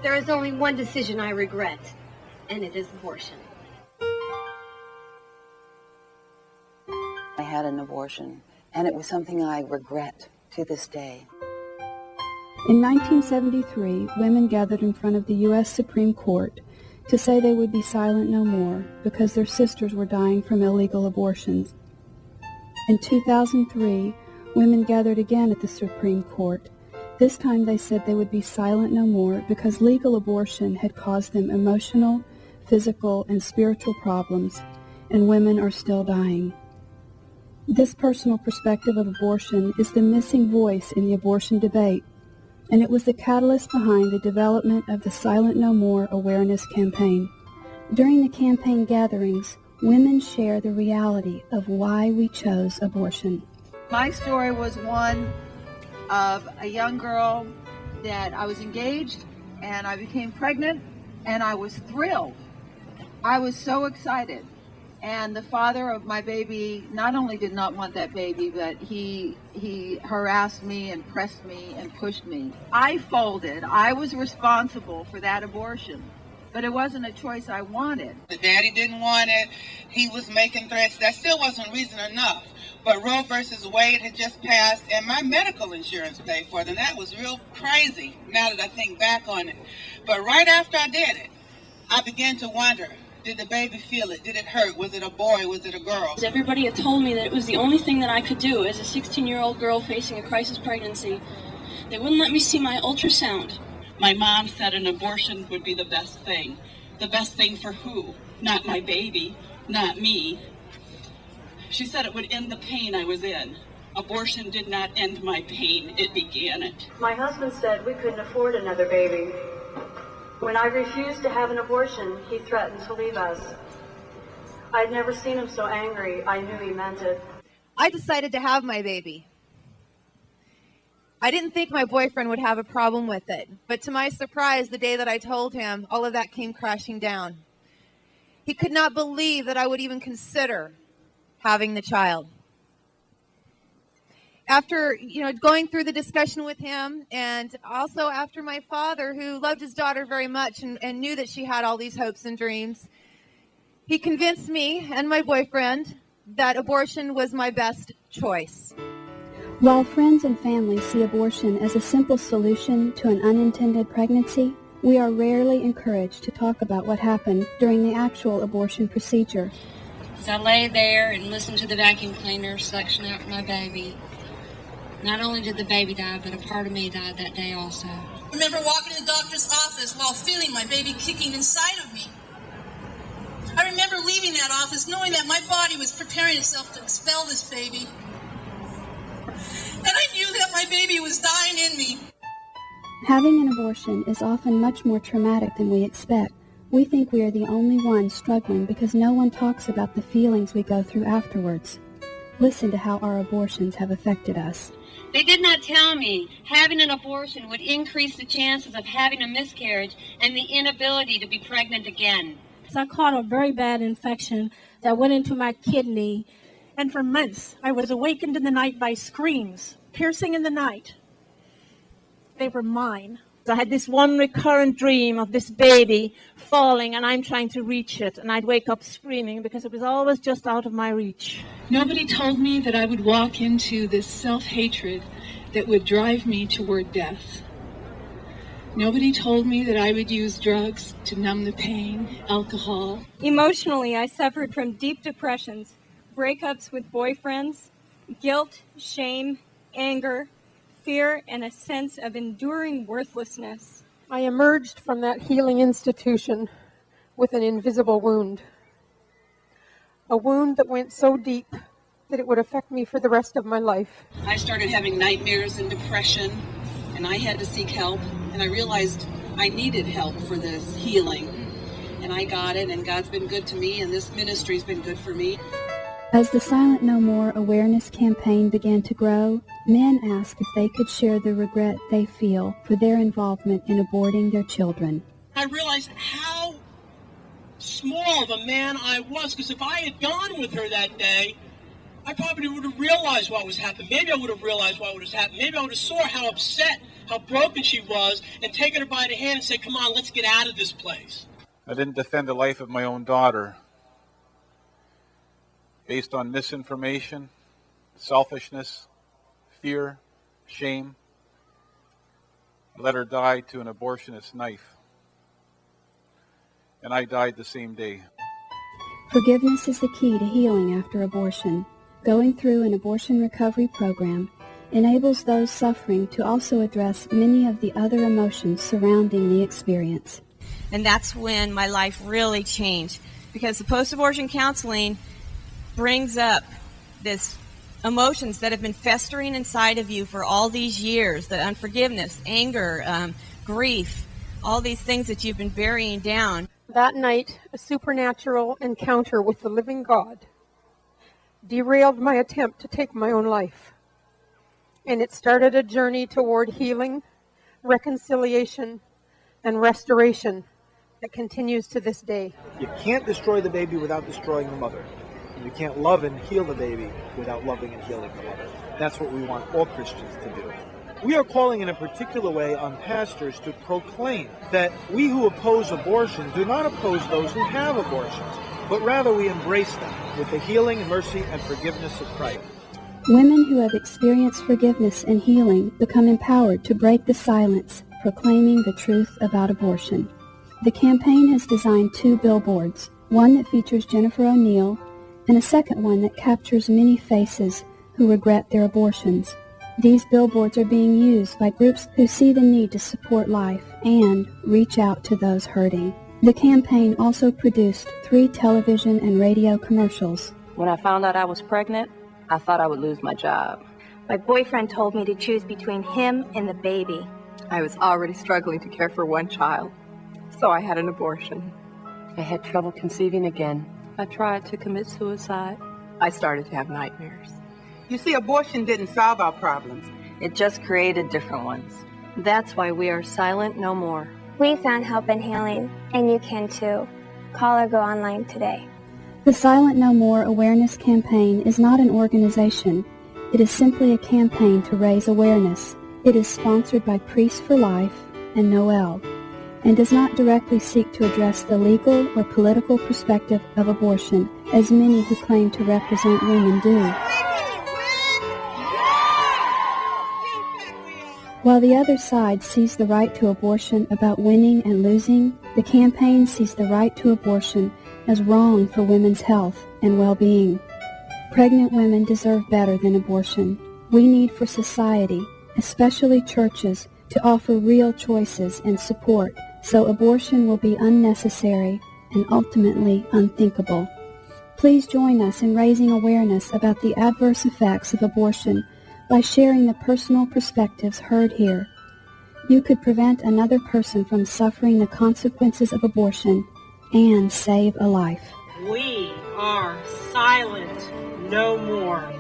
There is only one decision I regret, and it is abortion. I had an abortion, and it was something I regret to this day. In 1973, women gathered in front of the U.S. Supreme Court to say they would be silent no more because their sisters were dying from illegal abortions. In 2003, women gathered again at the Supreme Court. This time they said they would be silent no more because legal abortion had caused them emotional, physical, and spiritual problems, and women are still dying. This personal perspective of abortion is the missing voice in the abortion debate, and it was the catalyst behind the development of the Silent No More awareness campaign. During the campaign gatherings, women share the reality of why we chose abortion. My story was one of a young girl that I was engaged and I became pregnant, and I was thrilled. I was so excited. And the father of my baby not only did not want that baby, but he harassed me and pressed me and pushed me. I folded. I was responsible for that abortion, but it wasn't a choice I wanted. The daddy didn't want it. He was making threats. That still wasn't reason enough. But Roe versus Wade had just passed, and my medical insurance paid for it, and that was real crazy now that I think back on it. But right after I did it, I began to wonder, did the baby feel it? Did it hurt? Was it a boy? Was it a girl? Everybody had told me that it was the only thing that I could do as a 16-year-old girl facing a crisis pregnancy. They wouldn't let me see my ultrasound. My mom said an abortion would be the best thing. The best thing for who? Not my baby, not me. She said it would end the pain I was in. Abortion did not end my pain, it began it. My husband said we couldn't afford another baby. When I refused to have an abortion, he threatened to leave us. I'd never seen him so angry. I knew he meant it. I decided to have my baby. I didn't think my boyfriend would have a problem with it, but to my surprise, the day that I told him, all of that came crashing down. He could not believe that I would even consider having the child. After, going through the discussion with him, and also after my father, who loved his daughter very much and knew that she had all these hopes and dreams, he convinced me and my boyfriend that abortion was my best choice. While friends and family see abortion as a simple solution to an unintended pregnancy, we are rarely encouraged to talk about what happened during the actual abortion procedure. As I lay there and listened to the vacuum cleaner suction out my baby, not only did the baby die, but a part of me died that day also. I remember walking to the doctor's office while feeling my baby kicking inside of me. I remember leaving that office knowing that my body was preparing itself to expel this baby. And I knew that my baby was dying in me. Having an abortion is often much more traumatic than we expect. We think we are the only ones struggling because no one talks about the feelings we go through afterwards. Listen to how our abortions have affected us. They did not tell me having an abortion would increase the chances of having a miscarriage and the inability to be pregnant again. So I caught a very bad infection that went into my kidney. And for months, I was awakened in the night by screams, piercing in the night. They were mine. I had this one recurrent dream of this baby falling, and I'm trying to reach it, and I'd wake up screaming because it was always just out of my reach. Nobody told me that I would walk into this self-hatred that would drive me toward death. Nobody told me that I would use drugs to numb the pain, alcohol. Emotionally, I suffered from deep depressions, breakups with boyfriends, guilt, shame, anger, fear, and a sense of enduring worthlessness. I emerged from that healing institution with an invisible wound. A wound that went so deep that it would affect me for the rest of my life. I started having nightmares and depression, and I had to seek help, and I realized I needed help for this healing. And I got it, and God's been good to me, and this ministry's been good for me. As the Silent No More awareness campaign began to grow, men asked if they could share the regret they feel for their involvement in aborting their children. I realized how small of a man I was, because if I had gone with her that day, I probably would have realized what was happening. Maybe I would have realized what was happening. Maybe I would have saw how upset, how broken she was, and taken her by the hand and said, come on, let's get out of this place. I didn't defend the life of my own daughter based on misinformation, selfishness, fear, shame. I let her die to an abortionist knife. And I died the same day. Forgiveness is the key to healing after abortion. Going through an abortion recovery program enables those suffering to also address many of the other emotions surrounding the experience. And that's when my life really changed, because the post-abortion counseling brings up this emotions that have been festering inside of you for all these years, the unforgiveness, anger, grief, all these things that you've been burying down. That night, a supernatural encounter with the living God derailed my attempt to take my own life. And it started a journey toward healing, reconciliation, and restoration that continues to this day. You can't destroy the baby without destroying the mother. And you can't love and heal the baby without loving and healing the mother. That's what we want all Christians to do. We are calling in a particular way on pastors to proclaim that we who oppose abortion do not oppose those who have abortions, but rather we embrace them with the healing, mercy, and forgiveness of Christ. Women who have experienced forgiveness and healing become empowered to break the silence, proclaiming the truth about abortion. The campaign has designed 2 billboards, one that features Jennifer O'Neill, and a second one that captures many faces who regret their abortions. These billboards are being used by groups who see the need to support life and reach out to those hurting. The campaign also produced 3 television and radio commercials. When I found out I was pregnant, I thought I would lose my job. My boyfriend told me to choose between him and the baby. I was already struggling to care for one child, so I had an abortion. I had trouble conceiving again. I tried to commit suicide. I started to have nightmares. You see, abortion didn't solve our problems. It just created different ones. That's why we are silent no more. We found help and healing, and you can too. Call or go online today. The Silent No More awareness campaign is not an organization. It is simply a campaign to raise awareness. It is sponsored by Priests for Life and Noel, and does not directly seek to address the legal or political perspective of abortion, as many who claim to represent women do. While the other side sees the right to abortion about winning and losing, the campaign sees the right to abortion as wrong for women's health and well-being. Pregnant women deserve better than abortion. We need for society, especially churches, to offer real choices and support so abortion will be unnecessary and ultimately unthinkable. Please join us in raising awareness about the adverse effects of abortion by sharing the personal perspectives heard here. You could prevent another person from suffering the consequences of abortion and save a life. We are silent no more.